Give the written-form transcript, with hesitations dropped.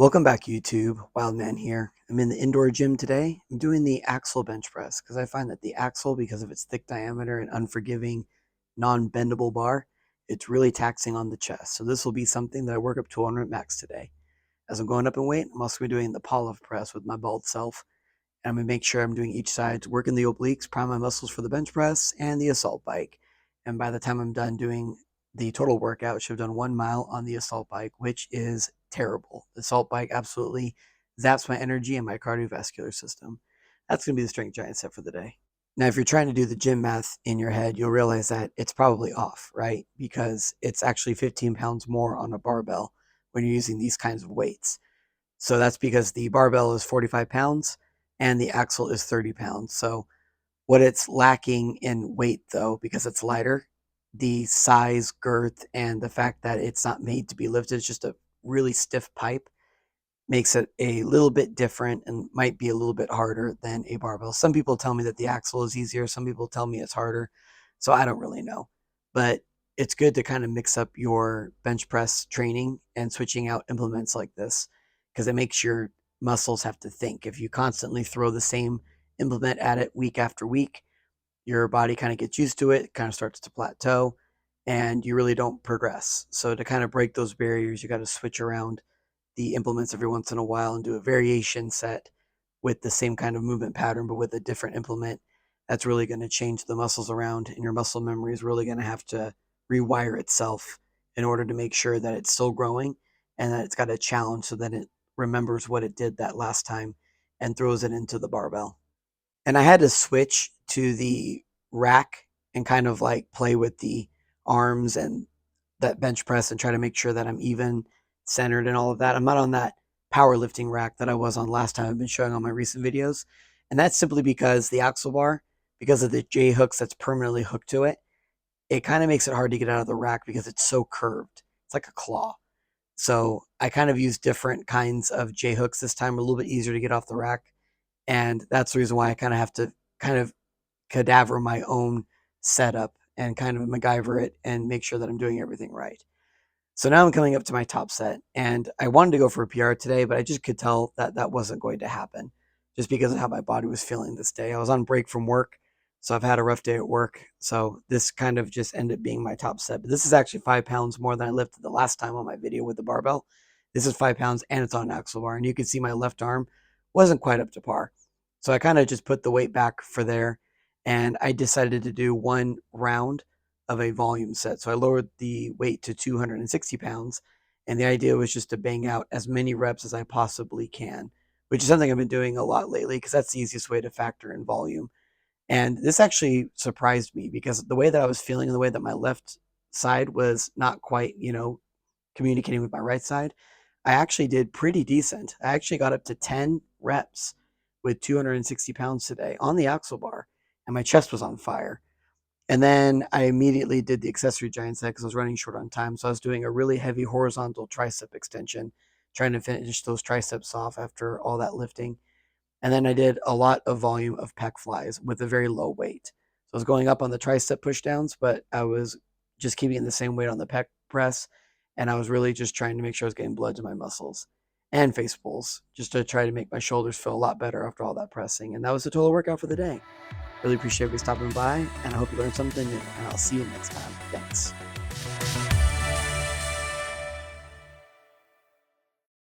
Welcome back, YouTube. WILDMAN here. I'm in the indoor gym today. I'm doing the axle bench press because I find that the axle, because of its thick diameter and unforgiving, non-bendable bar, it's really taxing on the chest. So this will be something that I work up to 100 max today. As I'm going up in weight, I'm also going to be doing the pull-off press with my bald self. And I'm going to make sure I'm doing each side, working the obliques, prime my muscles for the bench press and the assault bike. And by the time I'm done doing the total workout, should have done 1 mile on the assault bike, which is terrible. The assault bike absolutely zaps my energy and my cardiovascular system. That's going to be the strength giant set for the day. Now, if you're trying to do the gym math in your head, you'll realize that it's probably off, right? Because it's actually 15 pounds more on a barbell when you're using these kinds of weights. So that's because the barbell is 45 pounds and the axle is 30 pounds. So what it's lacking in weight, though, because it's lighter, the size, girth, and the fact that it's not made to be lifted, it's just a really stiff pipe, makes it a little bit different and might be a little bit harder than a barbell. Some people tell me that the axle is easier. Some people tell me it's harder. So I don't really know. But it's good to kind of mix up your bench press training and switching out implements like this because it makes your muscles have to think. If you constantly throw the same implement at it week after week, your body kind of gets used to it, kind of starts to plateau, and you really don't progress. So to kind of break those barriers, you got to switch around the implements every once in a while and do a variation set with the same kind of movement pattern, but with a different implement. That's really going to change the muscles around, and your muscle memory is really going to have to rewire itself in order to make sure that it's still growing and that it's got a challenge so that it remembers what it did that last time and throws it into the barbell. And I had to switch to the rack and kind of like play with the arms and that bench press and try to make sure that I'm even centered and all of that. I'm not on that powerlifting rack that I was on last time I've been showing on my recent videos. And that's simply because the axle bar, because of the J hooks that's permanently hooked to it, it kind of makes it hard to get out of the rack because it's so curved. It's like a claw. So I kind of use different kinds of J hooks this time, a little bit easier to get off the rack. And that's the reason why I kind of have to kind of cadaver my own setup and kind of MacGyver it and make sure that I'm doing everything right. So now I'm coming up to my top set, and I wanted to go for a PR today, but I just could tell that that wasn't going to happen just because of how my body was feeling this day. I was on break from work, so I've had a rough day at work. So this kind of just ended up being my top set. But this is actually 5 pounds more than I lifted the last time on my video with the barbell. This is 5 pounds and it's on an axle bar, and you can see my left arm wasn't quite up to par. So I kind of just put the weight back for there, and I decided to do one round of a volume set. So I lowered the weight to 260 pounds. And the idea was just to bang out as many reps as I possibly can, which is something I've been doing a lot lately because that's the easiest way to factor in volume. And this actually surprised me because the way that I was feeling and the way that my left side was not quite, communicating with my right side, I actually did pretty decent. I actually got up to 10 reps with 260 pounds today on the axle bar, and my chest was on fire. And then I immediately did the accessory giant set because I was running short on time. So I was doing a really heavy horizontal tricep extension, trying to finish those triceps off after all that lifting. And then I did a lot of volume of pec flies with a very low weight. So I was going up on the tricep pushdowns, but I was just keeping the same weight on the pec press. And I was really just trying to make sure I was getting blood to my muscles and face pulls just to try to make my shoulders feel a lot better after all that pressing. And that was the total workout for the day. Really appreciate you stopping by, and I hope you learned something new, and I'll see you next time. Thanks.